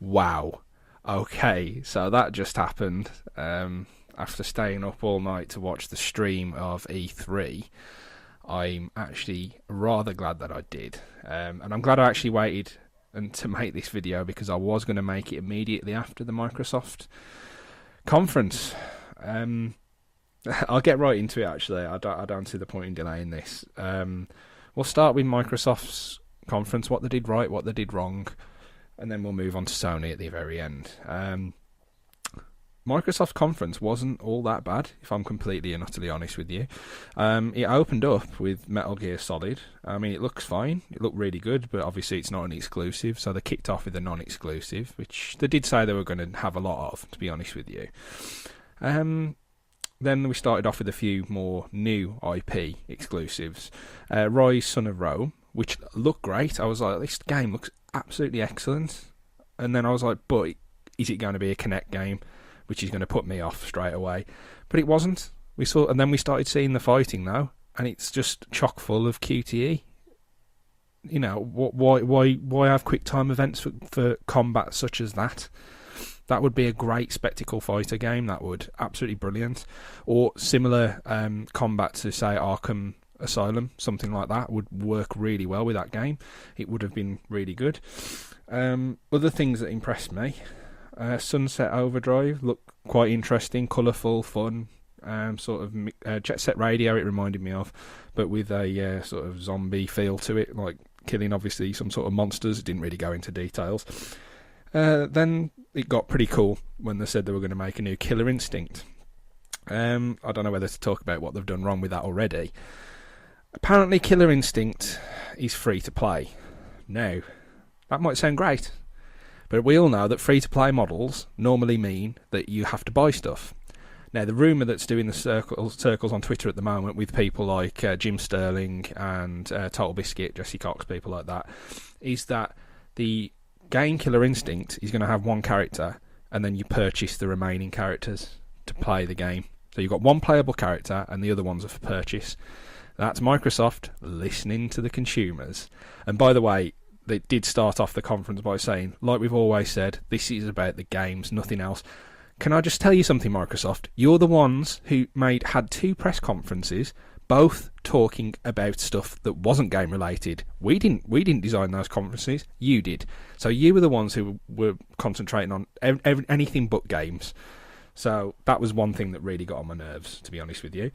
Wow. Okay, so that just happened. After staying up all night to watch the stream of E3, I'm actually rather glad that I did. And I'm glad I actually waited and to make this video because I was going to make it immediately after the Microsoft conference. I'll get right into it actually. I don't see the point in delaying this. We'll start with Microsoft's conference, what they did right, what they did wrong, and then we'll move on to Sony at the very end. Microsoft conference wasn't all that bad, if I'm completely and utterly honest with you. It opened up with Metal Gear Solid. I mean, it looks fine. It looked really good, but obviously it's not an exclusive, so they kicked off with a non-exclusive, which they did say they were going to have a lot of, to be honest with you. Then we started off with a few more new IP exclusives. Rise, Son of Rome, which looked great. I was like, this game looks absolutely excellent. And then I was like, but is it going to be a Kinect game? Which is going to put me off straight away. But it wasn't. And then we started seeing the fighting now, and it's just chock full of QTE. You know, why have quick time events for combat such as that? That would be a great spectacle fighter game. That would absolutely brilliant. Or similar combat to say Arkham Asylum, something like that would work really well with that game. It would have been really good. Other things that impressed me. Sunset Overdrive looked quite interesting, colourful, fun, sort of Jet Set Radio it reminded me of, but with a sort of zombie feel to it, like killing obviously some sort of monsters. It didn't really go into details. Then it got pretty cool when they said they were going to make a new Killer Instinct. I don't know whether to talk about what they've done wrong with that already. Apparently Killer Instinct is free to play. Now, that might sound great, but we all know that free-to-play models normally mean that you have to buy stuff. Now, the rumour that's doing the circles on Twitter at the moment with people like Jim Sterling and Total Biscuit, Jesse Cox, people like that, is that the game Killer Instinct is going to have one character, and then you purchase the remaining characters to play the game. So you've got one playable character, and the other ones are for purchase. That's Microsoft listening to the consumers. And by the way, they did start off the conference by saying, like we've always said, this is about the games, nothing else. Can I just tell you something, Microsoft? You're the ones who had two press conferences, both talking about stuff that wasn't game related. We didn't design those conferences. You did. So you were the ones who were concentrating on anything but games. So that was one thing that really got on my nerves, to be honest with you.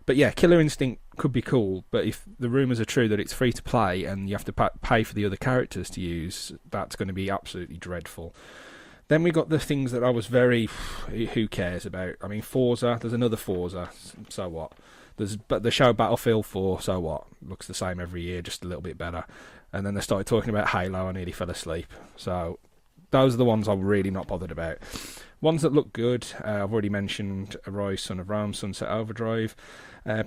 But yeah, Killer Instinct could be cool, but if the rumours are true that it's free to play and you have to pay for the other characters to use, that's going to be absolutely dreadful. Then we got the things that I was very, who cares about? I mean, Forza, there's another Forza, so what? But the show Battlefield 4, so what? Looks the same every year, just a little bit better. And then they started talking about Halo, I nearly fell asleep. So those are the ones I'm really not bothered about. Ones that look good, I've already mentioned Rise, Son of Rome, Sunset Overdrive.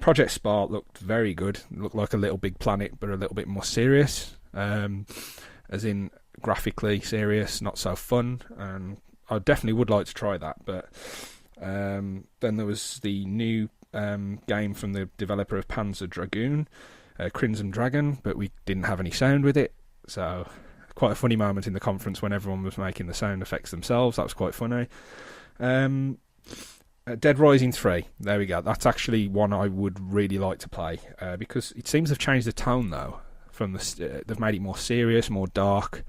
Project Spark looked very good. It looked like a Little Big Planet, but a little bit more serious. As in graphically serious, not so fun. And I definitely would like to try that. But then there was the new game from the developer of Panzer Dragoon, Crimson Dragon, but we didn't have any sound with it. So quite a funny moment in the conference when everyone was making the sound effects themselves. That was quite funny. Dead Rising 3, there we go. That's actually one I would really like to play because it seems they've changed the tone though. They've made it more serious, more dark.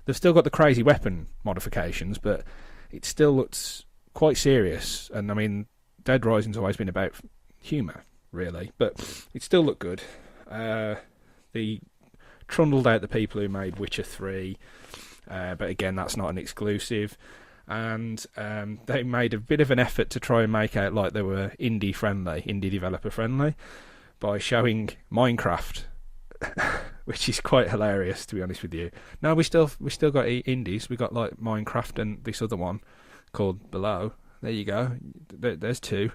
They've still got the crazy weapon modifications, but it still looks quite serious. And I mean, Dead Rising's always been about humour, really, but it still looked good. They trundled out the people who made Witcher 3, but again, that's not an exclusive. And they made a bit of an effort to try and make out like they were indie developer friendly, by showing Minecraft, which is quite hilarious, to be honest with you. No, we still got indies. We got like Minecraft and this other one called Below. There you go. There's two.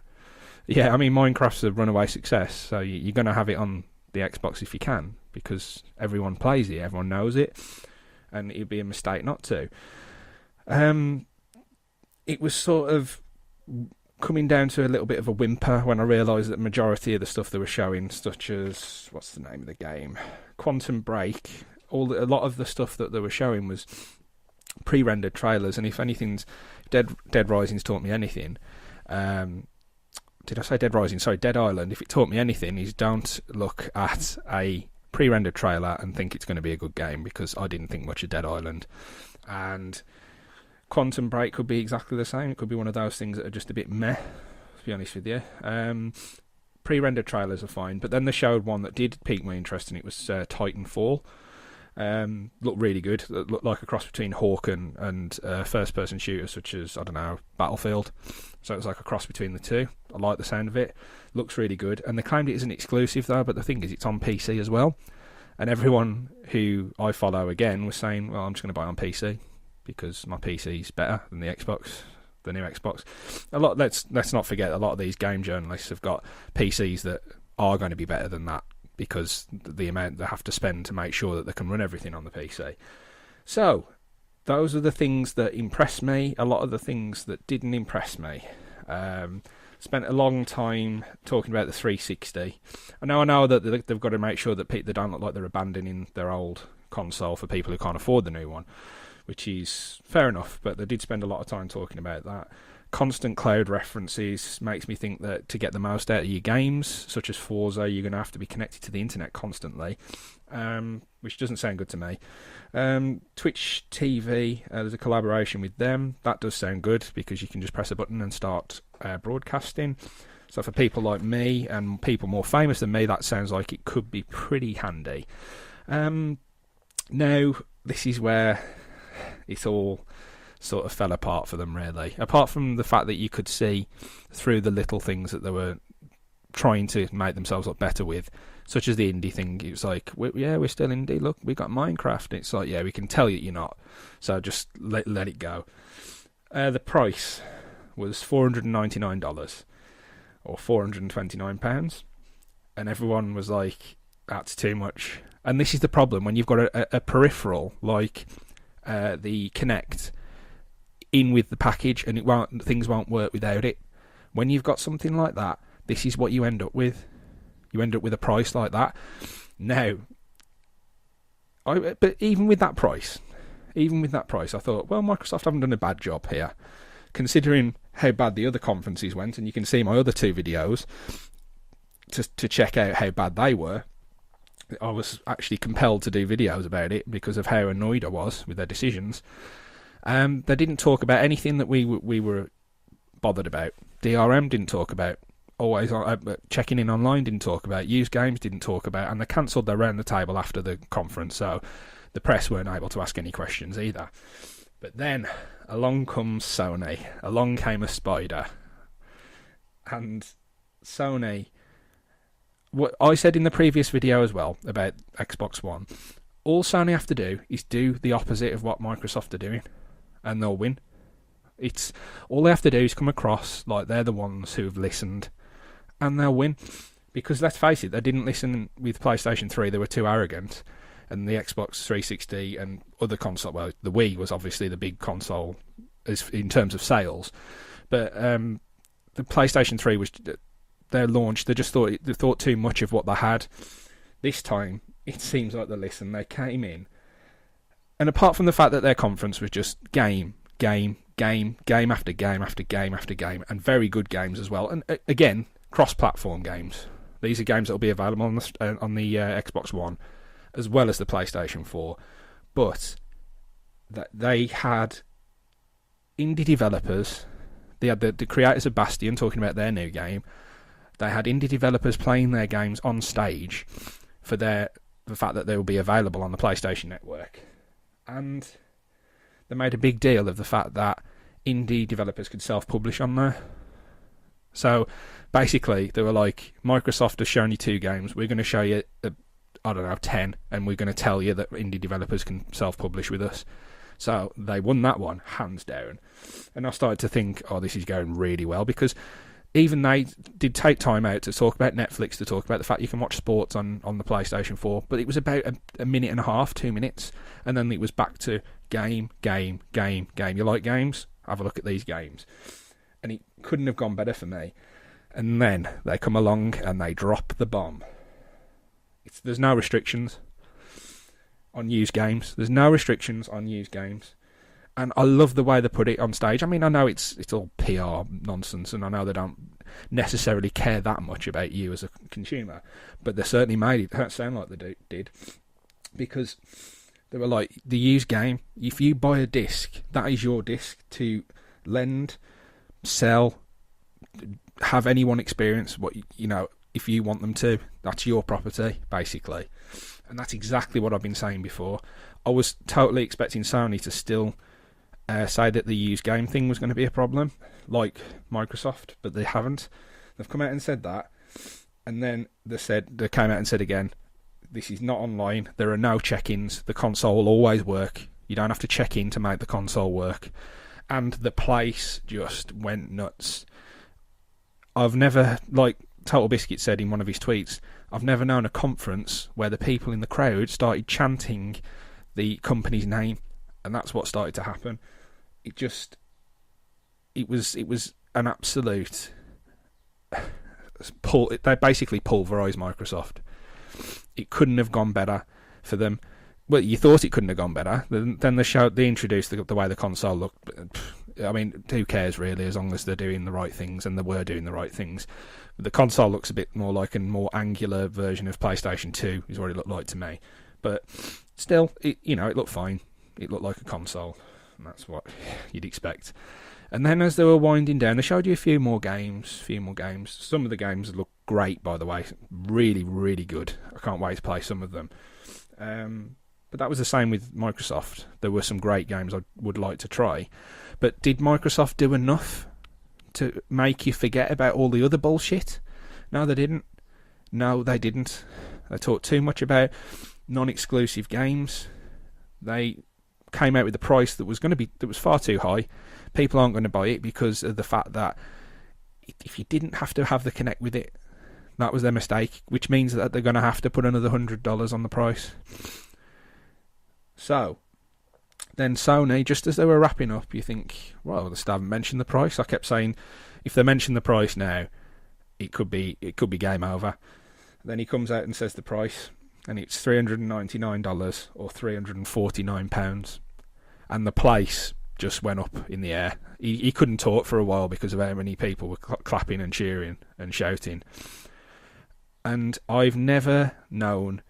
Yeah, I mean, Minecraft's a runaway success, so you're going to have it on the Xbox if you can, because everyone plays it, everyone knows it, and it'd be a mistake not to. It was sort of coming down to a little bit of a whimper when I realised that the majority of the stuff they were showing, such as, what's the name of the game? Quantum Break, a lot of the stuff that they were showing was pre-rendered trailers, and if anything's Dead Rising's taught me anything. Did I say Dead Rising? Sorry, Dead Island. If it taught me anything, is don't look at a pre-rendered trailer and think it's going to be a good game, because I didn't think much of Dead Island. And Quantum Break could be exactly the same. It could be one of those things that are just a bit meh, to be honest with you. Pre-rendered trailers are fine, but then they showed one that did pique my interest, and it was Titanfall. Looked really good. It looked like a cross between Hawk and first-person shooters such as, I don't know, Battlefield. So it was like a cross between the two. I like the sound of it. Looks really good. And they claimed it isn't exclusive though, but the thing is it's on PC as well. And everyone who I follow again was saying, well, I'm just going to buy it on PC because my PC's better than the Xbox, the new Xbox. Let's not forget, a lot of these game journalists have got PCs that are going to be better than that, because the amount they have to spend to make sure that they can run everything on the PC. So, those are the things that impressed me. A lot of the things that didn't impress me. Spent a long time talking about the 360. I know that they've got to make sure that they don't look like they're abandoning their old console for people who can't afford the new one, which is fair enough, but they did spend a lot of time talking about that. Constant cloud references makes me think that to get the most out of your games, such as Forza, you're going to have to be connected to the internet constantly, which doesn't sound good to me. Twitch TV, there's a collaboration with them. That does sound good, because you can just press a button and start broadcasting. So for people like me and people more famous than me, that sounds like it could be pretty handy. Now, this is where it's all sort of fell apart for them, really. Apart from the fact that you could see through the little things that they were trying to make themselves look better with, such as the indie thing. It was like, we're still indie. Look, we got Minecraft. It's like, yeah, we can tell you you're not. So just let it go. The price was $499 or £429, and everyone was like, that's too much. And this is the problem when you've got a peripheral like the Kinect in with the package, and things won't work without it. When you've got something like that, this is what you end up with. You end up with a price like that. Now, but even with that price, I thought, well, Microsoft haven't done a bad job here, considering how bad the other conferences went, and you can see my other two videos to check out how bad they were. I was actually compelled to do videos about it because of how annoyed I was with their decisions. They didn't talk about anything that we were bothered about. DRM didn't talk about. Always checking in online didn't talk about. Used games didn't talk about. And they cancelled their round the table after the conference, so the press weren't able to ask any questions either. But then along comes Sony. Along came a spider. And Sony, what I said in the previous video as well about Xbox One, all Sony have to do is do the opposite of what Microsoft are doing, and they'll win. It's all they have to do is come across like they're the ones who have listened, and they'll win. Because let's face it, they didn't listen with PlayStation 3. They were too arrogant, and the Xbox 360 and other console. Well, the Wii was obviously the big console as in terms of sales, but the PlayStation 3 was their launch. They just thought too much of what they had. This time, it seems like they listened. They came in, and apart from the fact that their conference was just game after game after game after game, and very good games as well, and again, cross-platform games. These are games that will be available on the Xbox One as well as the PlayStation 4, but they had indie developers. They had the creators of Bastion talking about their new game. They had indie developers playing their games on stage for the fact that they will be available on the PlayStation Network. And they made a big deal of the fact that indie developers could self-publish on there. So basically, they were like, Microsoft has shown you 2 games. We're going to show you, 10, and we're going to tell you that indie developers can self-publish with us. So they won that one, hands down. And I started to think, this is going really well, because even they did take time out to talk about Netflix, to talk about the fact you can watch sports on the PlayStation 4, but it was about a minute and a half, 2 minutes, and then it was back to game. You like games? Have a look at these games. And it couldn't have gone better for me. And then they come along and they drop the bomb. There's no restrictions on used games. And I love the way they put it on stage. I mean, I know it's all PR nonsense, and I know they don't necessarily care that much about you as a consumer, but they certainly made it sound like they did, because they were like, the used game, if you buy a disc, that is your disc to lend, sell, have anyone experience what, you know, if you want them to. That's your property, basically. And that's exactly what I've been saying before. I was totally expecting Sony to still say that the used game thing was going to be a problem, like Microsoft, but they haven't. They've come out and said that, and then they came out and said again, this is not online, there are no check-ins, the console will always work, you don't have to check in to make the console work. And the place just went nuts. I've never, like Total Biscuit said in one of his tweets, I've never known a conference where the people in the crowd started chanting the company's name, and that's what started to happen. It was an absolute they basically pulverised Microsoft. It couldn't have gone better for them. Well, you thought it couldn't have gone better. Then they introduced the way the console looked. I mean, who cares really, as long as they're doing the right things, and they were doing the right things. The console looks a bit more like a more angular version of PlayStation 2, is what it looked like to me. But still, it looked fine. It looked like a console, and that's what you'd expect. And then as they were winding down, they showed you a few more games. Some of the games look great, by the way. Really, really good. I can't wait to play some of them. But that was the same with Microsoft. There were some great games I would like to try. But did Microsoft do enough to make you forget about all the other bullshit? No, they didn't. They talked too much about non-exclusive games. They came out with a price that was far too high. People aren't going to buy it because of the fact that if you didn't have to have the Kinect with it, that was their mistake, which means that they're going to have to put another $100 on the price. So then Sony, just as they were wrapping up, you think, well, they still haven't mentioned the price. I kept saying, if they mention the price now, it could be game over. Then he comes out and says the price, and it's $399 or £349, and the place just went up in the air. He couldn't talk for a while because of how many people were clapping and cheering and shouting. And I've never known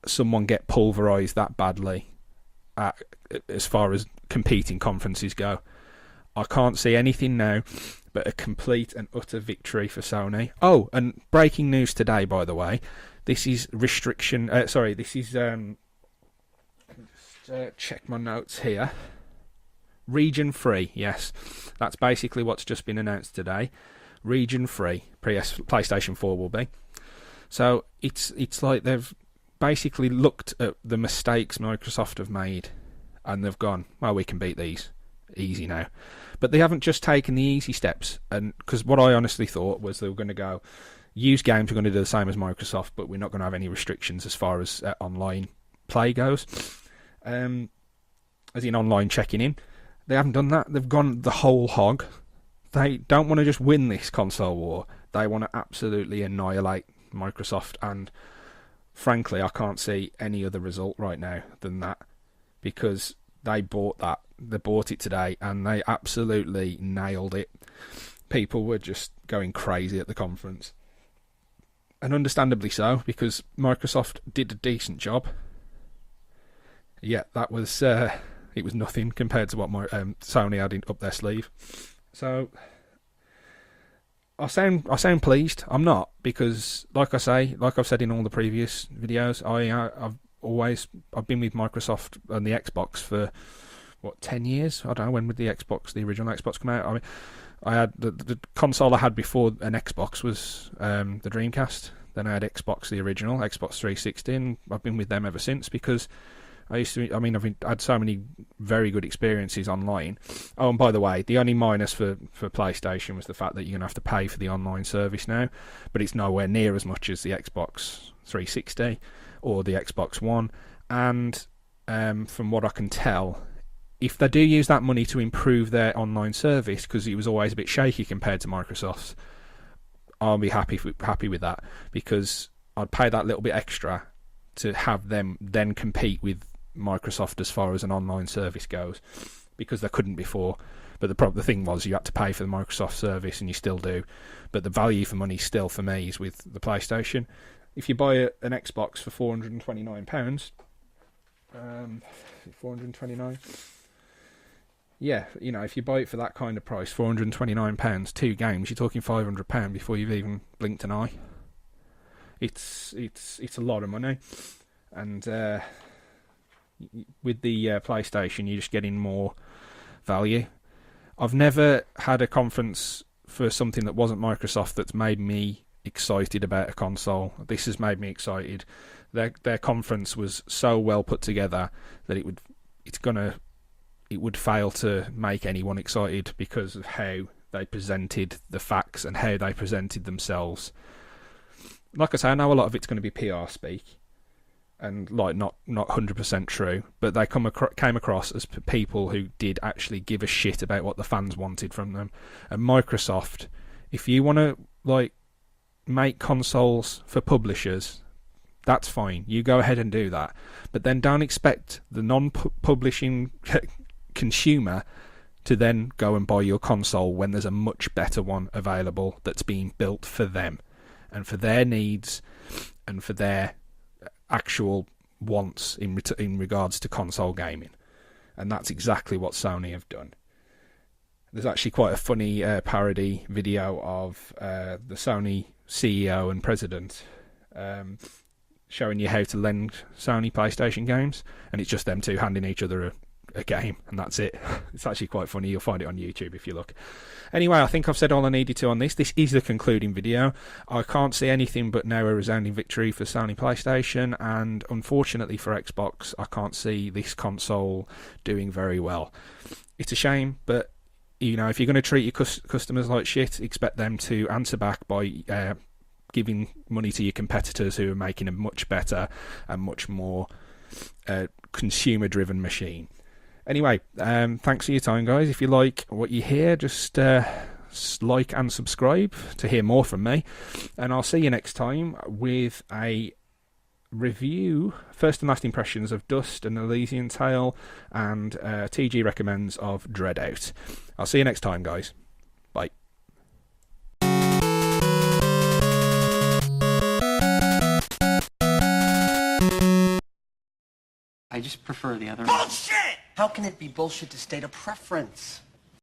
someone get pulverised that badly as far as competing conferences go. I can't see anything now but a complete and utter victory for Sony. Oh, and breaking news today, by the way. This is check my notes here. Region free, yes. That's basically what's just been announced today. Region free, PlayStation 4 will be. So it's like they've basically looked at the mistakes Microsoft have made, and they've gone, well, we can beat these easy now. But they haven't just taken the easy steps, and because what I honestly thought was they were going to go, used games are going to do the same as Microsoft, but we're not going to have any restrictions as far as online play goes, as in online checking in. They haven't done that. They've gone the whole hog. They don't want to just win this console war. They want to absolutely annihilate Microsoft, and frankly, I can't see any other result right now than that, because they bought that. They bought it today, and they absolutely nailed it. People were just going crazy at the conference, and understandably so, because Microsoft did a decent job. Yeah, that was it was nothing compared to what Sony had up their sleeve. So I sound pleased. I'm not, because like I've said in all the previous videos, I've been with Microsoft and the Xbox for 10 years. I don't know, when would the original Xbox come out? I mean, I had the console I had before an Xbox was the Dreamcast. Then I had Xbox, the original Xbox 360, and I've been with them ever since, because I've had so many very good experiences online. Oh, and by the way, the only minus for PlayStation was the fact that you're going to have to pay for the online service now, but it's nowhere near as much as the Xbox 360 or the Xbox One. And from what I can tell, if they do use that money to improve their online service, because it was always a bit shaky compared to Microsoft's, I'll be happy with that, because I'd pay that little bit extra to have them then compete with Microsoft as far as an online service goes, because they couldn't before. But the thing was, you had to pay for the Microsoft service, and you still do. But the value for money still, for me, is with the PlayStation. If you buy an Xbox for £429, 429. Yeah, you know, if you buy it for that kind of price, £429, 2 games, you're talking £500 before you've even blinked an eye. It's a lot of money, and with the PlayStation, you're just getting more value. I've never had a conference for something that wasn't Microsoft that's made me excited about a console. This has made me excited. Their conference was so well put together that it would fail to make anyone excited because of how they presented the facts and how they presented themselves. Like I say, I know a lot of it's going to be PR speak and like not 100% true, but they came across as people who did actually give a shit about what the fans wanted from them. And Microsoft, if you want to like make consoles for publishers, that's fine. You go ahead and do that, but then don't expect the non-publishing consumer to then go and buy your console when there's a much better one available that's being built for them and for their needs and for their actual wants in regards to console gaming. And that's exactly what Sony have done. There's actually quite a funny parody video of the Sony CEO and president showing you how to lend Sony PlayStation games, and it's just them two handing each other a game, and that's it. It's actually quite funny. You'll find it on YouTube if you look. Anyway, I think I've said all I needed to on this. This is the concluding video. I can't see anything but now a resounding victory for Sony PlayStation, and unfortunately for Xbox, I can't see this console doing very well. It's a shame, but you know, if you're going to treat your customers like shit, expect them to answer back by giving money to your competitors who are making a much better and much more consumer-driven machine. Anyway, thanks for your time, guys. If you like what you hear, just like and subscribe to hear more from me. And I'll see you next time with a review, first and last impressions of Dust and Elysian Tale, and TG recommends of Dreadout. I'll see you next time, guys. Bye. I just prefer the other. Bullshit! How can it be bullshit to state a preference?